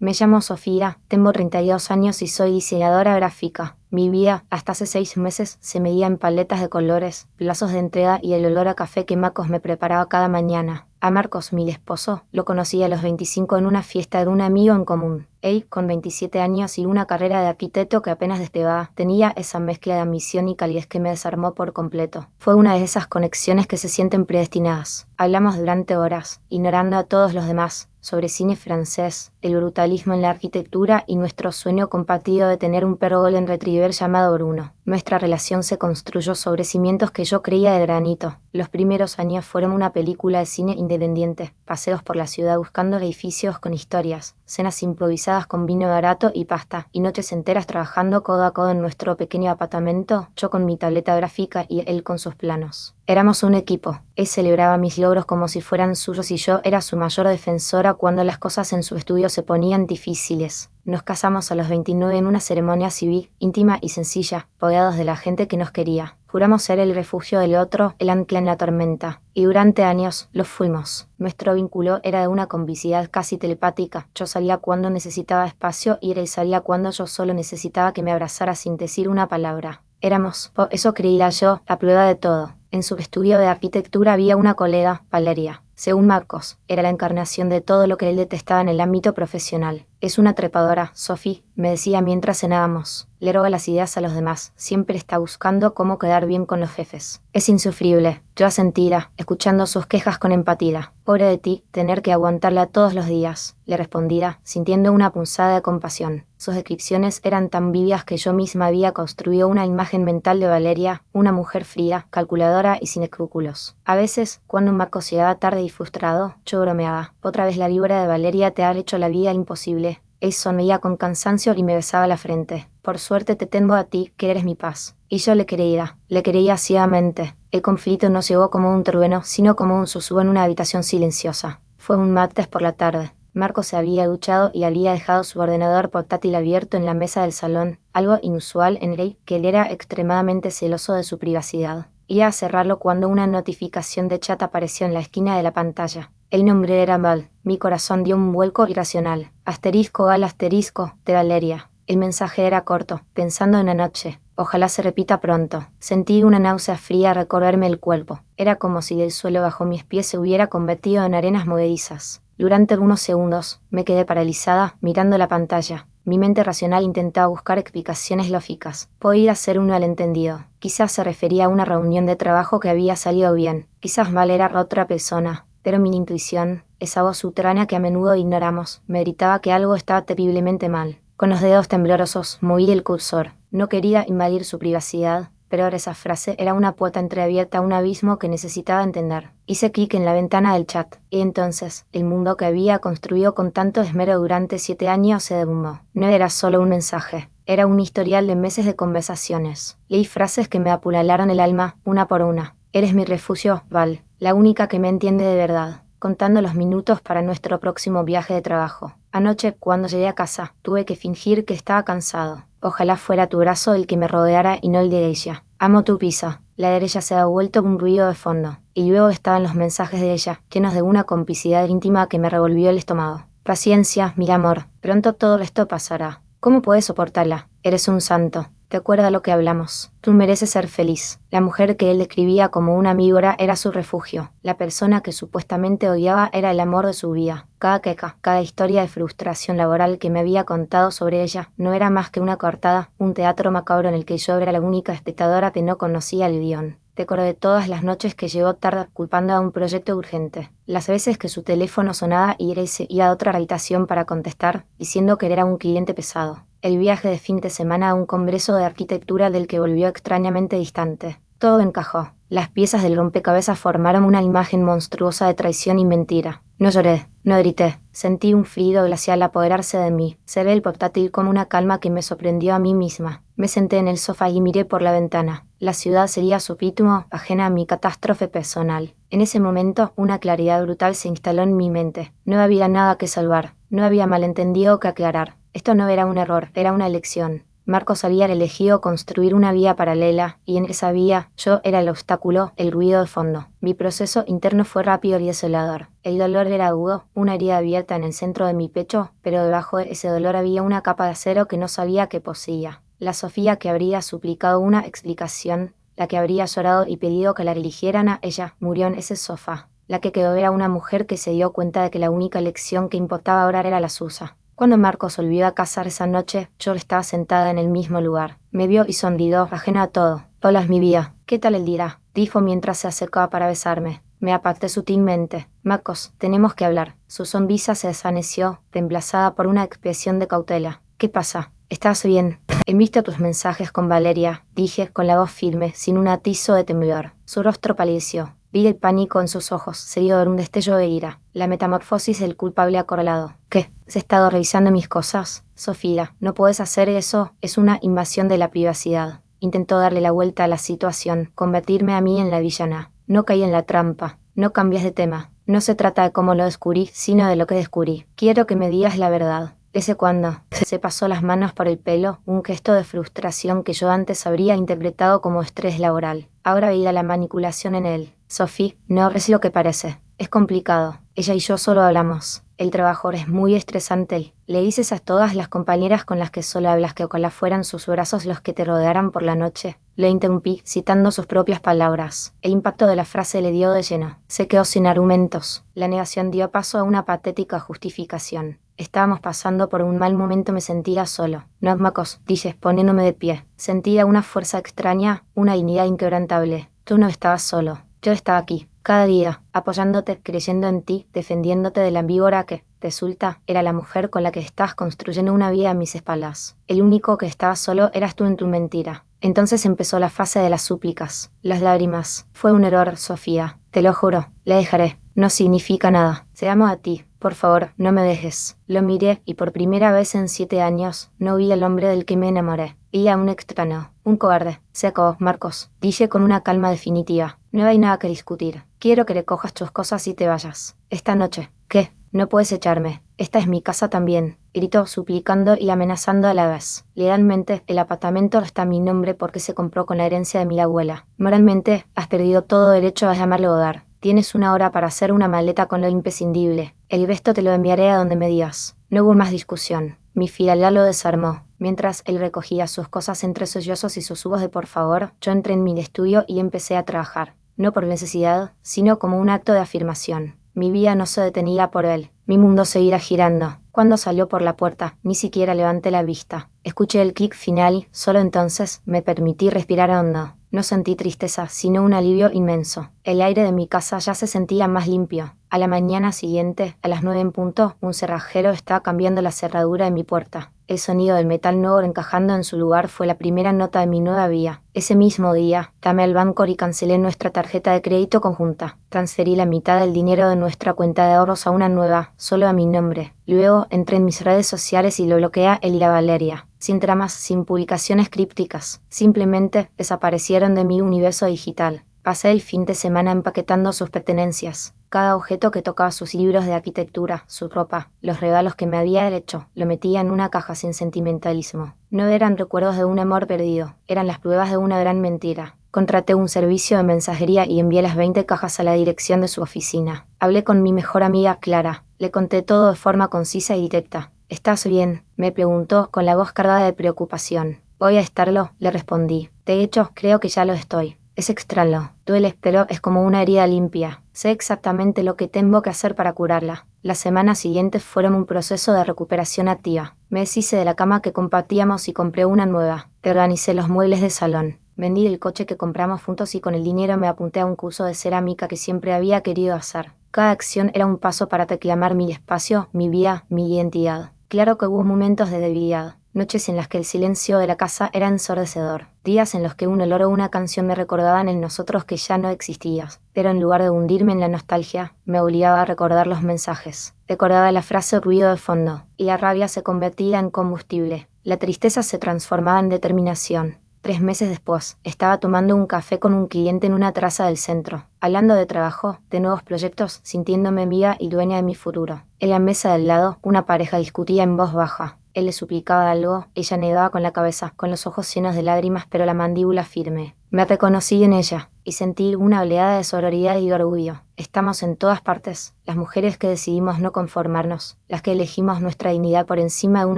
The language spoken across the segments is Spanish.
Me llamo Sofía, tengo 32 años y soy diseñadora gráfica. Mi vida, hasta hace 6 meses, se medía en paletas de colores, plazos de entrega y el olor a café que Marcos me preparaba cada mañana. A Marcos, mi esposo, lo conocí a los 25 en una fiesta de un amigo en común. Él, con 27 años y una carrera de arquitecto que apenas despegaba, tenía esa mezcla de ambición y calidez que me desarmó por completo. Fue una de esas conexiones que se sienten predestinadas. Hablamos durante horas, ignorando a todos los demás, sobre cine francés, el brutalismo en la arquitectura y nuestro sueño compartido de tener un perro golden retriever llamado Bruno. Nuestra relación se construyó sobre cimientos que yo creía de granito. Los primeros años fueron una película de cine independiente, paseos por la ciudad buscando edificios con historias, cenas improvisadas con vino barato y pasta, y noches enteras trabajando codo a codo en nuestro pequeño apartamento, yo con mi tableta gráfica y él con sus planos. Éramos un equipo. Él celebraba mis logros como si fueran suyos y yo era su mayor defensora cuando las cosas en su estudio se ponían difíciles. Nos casamos a los 29 en una ceremonia civil, íntima y sencilla, rodeados de la gente que nos quería. Juramos ser el refugio del otro, el ancla en la tormenta. Y durante años lo fuimos. Nuestro vínculo era de una complicidad casi telepática. Yo salía cuando necesitaba espacio y él salía cuando yo solo necesitaba que me abrazara sin decir una palabra. Éramos, por eso creía yo, la prueba de todo. En su estudio de arquitectura había una colega, Valeria. Según Marcos, era la encarnación de todo lo que él detestaba en el ámbito profesional. Es una trepadora, Sophie, me decía mientras cenábamos. Le roba las ideas a los demás. Siempre está buscando cómo quedar bien con los jefes. Es insufrible. Yo asentía, escuchando sus quejas con empatía. Pobre de ti, tener que aguantarla todos los días, le respondía, sintiendo una punzada de compasión. Sus descripciones eran tan vividas que yo misma había construido una imagen mental de Valeria, una mujer fría, calculadora y sin escrúpulos. A veces, cuando Marcos llegaba tarde y frustrado, yo bromeaba. Otra vez la víbora de Valeria te ha hecho la vida imposible. Él sonreía con cansancio y me besaba la frente. Por suerte te tengo a ti, que eres mi paz. Y yo le creía ciegamente. El conflicto no llegó como un trueno, sino como un susurro en una habitación silenciosa. Fue un martes por la tarde. Marcos se había duchado y había dejado su ordenador portátil abierto en la mesa del salón, algo inusual en él, que él era extremadamente celoso de su privacidad. Iba a cerrarlo cuando una notificación de chat apareció en la esquina de la pantalla. El nombre era Val. Mi corazón dio un vuelco irracional. Asterisco al asterisco, de Valeria. El mensaje era corto, pensando en la noche. Ojalá se repita pronto. Sentí una náusea fría recorrerme el cuerpo. Era como si el suelo bajo mis pies se hubiera convertido en arenas movedizas. Durante unos segundos, me quedé paralizada, mirando la pantalla. Mi mente racional intentaba buscar explicaciones lógicas. Podía ser un malentendido. Quizás se refería a una reunión de trabajo que había salido bien. Quizás Val era otra persona. Pero mi intuición, esa voz subterránea que a menudo ignoramos, me gritaba que algo estaba terriblemente mal. Con los dedos temblorosos, moví el cursor. No quería invadir su privacidad, pero ahora esa frase era una puerta entreabierta a un abismo que necesitaba entender. Hice clic en la ventana del chat, y entonces, el mundo que había construido con tanto esmero durante 7 años se derrumbó. No era solo un mensaje. Era un historial de meses de conversaciones. Leí frases que me apuñalaron el alma, una por una. Eres mi refugio, Val, la única que me entiende de verdad. Contando los minutos para nuestro próximo viaje de trabajo. Anoche, cuando llegué a casa, tuve que fingir que estaba cansado. Ojalá fuera tu brazo el que me rodeara y no el de ella. Amo tu pizza. La de ella se ha vuelto un ruido de fondo. Y luego estaban los mensajes de ella, llenos de una complicidad íntima que me revolvió el estómago. Paciencia, mi amor. Pronto todo esto pasará. ¿Cómo puedes soportarla? Eres un santo. ¿Te acuerdas lo que hablamos? Tú mereces ser feliz. La mujer que él describía como una víbora era su refugio. La persona que supuestamente odiaba era el amor de su vida. Cada queja, cada historia de frustración laboral que me había contado sobre ella no era más que una coartada, un teatro macabro en el que yo era la única espectadora que no conocía el guión. Recuerdo de todas las noches que llegó tarde culpando a un proyecto urgente. Las veces que su teléfono sonaba y él se iba a otra habitación para contestar, diciendo que era un cliente pesado. El viaje de fin de semana a un congreso de arquitectura del que volvió extrañamente distante. Todo encajó. Las piezas del rompecabezas formaron una imagen monstruosa de traición y mentira. No lloré, no grité. Sentí un frío glacial apoderarse de mí. Cerré el portátil con una calma que me sorprendió a mí misma. Me senté en el sofá y miré por la ventana. La ciudad sería su ritmo, ajena a mi catástrofe personal. En ese momento, una claridad brutal se instaló en mi mente. No había nada que salvar. No había malentendido que aclarar. Esto no era un error, era una elección. Marcos había elegido construir una vía paralela, y en esa vía, yo era el obstáculo, el ruido de fondo. Mi proceso interno fue rápido y desolador. El dolor era agudo, una herida abierta en el centro de mi pecho, pero debajo de ese dolor había una capa de acero que no sabía que poseía. La Sofía que habría suplicado una explicación, la que habría llorado y pedido que la eligieran a ella, murió en ese sofá. La que quedó era una mujer que se dio cuenta de que la única lección que importaba ahora era la suya. Cuando Marcos volvió a casa esa noche, yo estaba sentada en el mismo lugar. Me vio y sonrió, ajeno a todo. «Hola, es mi vida. ¿Qué tal el día?», dijo mientras se acercaba para besarme. Me aparté sutilmente. «Marcos, tenemos que hablar». Su sonrisa se desvaneció, reemplazada por una expresión de cautela. «¿Qué pasa? ¿Estás bien?» «He visto tus mensajes con Valeria», dije con la voz firme, sin un atizo de temblor. Su rostro palideció. Vi el pánico en sus ojos, seguido de un destello de ira. La metamorfosis del culpable acorralado. «¿Qué? ¿Has estado revisando mis cosas?» «Sofía, no puedes hacer eso. Es una invasión de la privacidad». Intentó darle la vuelta a la situación, convertirme a mí en la villana. No caí en la trampa. No cambies de tema. No se trata de cómo lo descubrí, sino de lo que descubrí. Quiero que me digas la verdad. ¿Ese cuándo?» Se pasó las manos por el pelo, un gesto de frustración que yo antes habría interpretado como estrés laboral. Ahora veía la manipulación en él. «Sophie, no es lo que parece. Es complicado. Ella y yo solo hablamos. El trabajo es muy estresante. Le dices a todas las compañeras con las que solo hablas que ojalá fueran sus brazos los que te rodearan por la noche». Le interrumpí, citando sus propias palabras. El impacto de la frase le dio de lleno. Se quedó sin argumentos. La negación dio paso a una patética justificación. «Estábamos pasando por un mal momento, me sentía solo». «No, Marcos», dije, poniéndome de pie. Sentía una fuerza extraña, una dignidad inquebrantable. «Tú no estabas solo. Yo estaba aquí, cada día, apoyándote, creyendo en ti, defendiéndote de la víbora que, resulta, era la mujer con la que estás construyendo una vida a mis espaldas. El único que estaba solo eras tú en tu mentira». Entonces empezó la fase de las súplicas, las lágrimas. «Fue un error, Sofía. Te lo juro. Le dejaré. No significa nada. Te amo a ti. Por favor, no me dejes». Lo miré y por primera vez en 7 años no vi al hombre del que me enamoré. Vi a un extraño, un cobarde. «Se acabó, Marcos», dije con una calma definitiva. «No hay nada que discutir. Quiero que recojas tus cosas y te vayas. Esta noche». «¿Qué? No puedes echarme. Esta es mi casa también», gritó, suplicando y amenazando a la vez. «Legalmente, el apartamento está a mi nombre porque se compró con la herencia de mi abuela. Moralmente, has perdido todo derecho a llamarlo hogar. Tienes 1 hora para hacer una maleta con lo imprescindible. El resto te lo enviaré a donde me digas». No hubo más discusión. Mi frialdad lo desarmó. Mientras él recogía sus cosas entre sollozos y susurros de por favor, yo entré en mi estudio y empecé a trabajar. No por necesidad, sino como un acto de afirmación. Mi vida no se detenía por él. Mi mundo seguirá girando. Cuando salió por la puerta, ni siquiera levanté la vista. Escuché el clic final, solo entonces me permití respirar hondo. No sentí tristeza, sino un alivio inmenso. El aire de mi casa ya se sentía más limpio. A la mañana siguiente, a las 9 en punto, un cerrajero estaba cambiando la cerradura de mi puerta. El sonido del metal nuevo encajando en su lugar fue la primera nota de mi nueva vida. Ese mismo día, llamé al banco y cancelé nuestra tarjeta de crédito conjunta. Transferí la mitad del dinero de nuestra cuenta de ahorros a una nueva, solo a mi nombre. Luego entré en mis redes sociales y lo bloqueé él y la Valeria. Sin tramas, sin publicaciones crípticas. Simplemente desaparecieron de mi universo digital. Pasé el fin de semana empaquetando sus pertenencias. Cada objeto que tocaba, sus libros de arquitectura, su ropa, los regalos que me había hecho, lo metía en una caja sin sentimentalismo. No eran recuerdos de un amor perdido, eran las pruebas de una gran mentira. Contraté un servicio de mensajería y envié las 20 cajas a la dirección de su oficina. Hablé con mi mejor amiga Clara. Le conté todo de forma concisa y directa. «¿Estás bien?», me preguntó con la voz cargada de preocupación. «Voy a estarlo», le respondí. «De hecho, creo que ya lo estoy. Es extraño. Duele, pero es como una herida limpia. Sé exactamente lo que tengo que hacer para curarla». Las semanas siguientes fueron un proceso de recuperación activa. Me deshice de la cama que compartíamos y compré una nueva. Organicé los muebles de salón. Vendí el coche que compramos juntos y con el dinero me apunté a un curso de cerámica que siempre había querido hacer. Cada acción era un paso para reclamar mi espacio, mi vida, mi identidad. Claro que hubo momentos de debilidad. Noches en las que el silencio de la casa era ensordecedor. Días en los que un olor o una canción me recordaban el nosotros que ya no existía. Pero en lugar de hundirme en la nostalgia, me obligaba a recordar los mensajes. Recordaba la frase ruido de fondo, y la rabia se convertía en combustible. La tristeza se transformaba en determinación. 3 meses después, estaba tomando un café con un cliente en una terraza del centro, hablando de trabajo, de nuevos proyectos, sintiéndome viva y dueña de mi futuro. En la mesa del lado, una pareja discutía en voz baja. Él le suplicaba algo, ella negaba con la cabeza, con los ojos llenos de lágrimas pero la mandíbula firme. Me reconocí en ella, y sentí una oleada de sororidad y orgullo. Estamos en todas partes, las mujeres que decidimos no conformarnos, las que elegimos nuestra dignidad por encima de un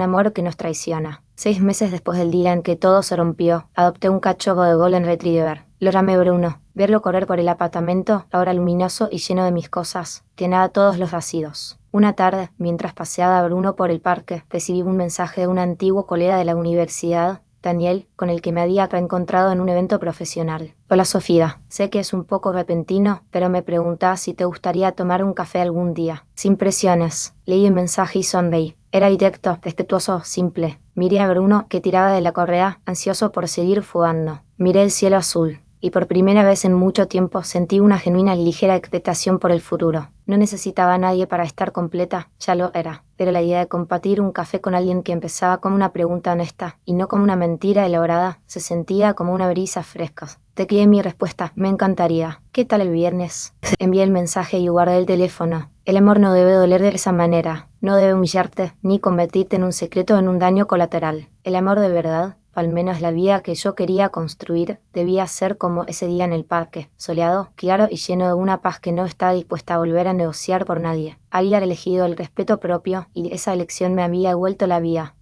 amor que nos traiciona. 6 meses después del día en que todo se rompió, adopté un cachorro de Golden Retriever. Lo llamé Bruno. Verlo correr por el apartamento, ahora luminoso y lleno de mis cosas, llenaba todos los vacíos. Una tarde, mientras paseaba a Bruno por el parque, recibí un mensaje de un antiguo colega de la universidad, Daniel, con el que me había reencontrado en un evento profesional. Hola Sofía, sé que es un poco repentino, pero me preguntaba si te gustaría tomar un café algún día. Sin presiones. Leí el mensaje y sonreí. Era directo, respetuoso, simple. Miré a Bruno, que tiraba de la correa, ansioso por seguir fugando. Miré el cielo azul. Y por primera vez en mucho tiempo sentí una genuina y ligera expectación por el futuro. No necesitaba a nadie para estar completa, ya lo era. Pero la idea de compartir un café con alguien que empezaba como una pregunta honesta y no como una mentira elaborada, se sentía como una brisa fresca. Te escribí mi respuesta, me encantaría. ¿Qué tal el viernes? Envié el mensaje y guardé el teléfono. El amor no debe doler de esa manera. No debe humillarte, ni convertirte en un secreto o en un daño colateral. El amor de verdad, al menos la vida que yo quería construir, debía ser como ese día en el parque, soleado, claro y lleno de una paz que no estaba dispuesta a volver a negociar por nadie. Había elegido el respeto propio y esa elección me había vuelto la vía.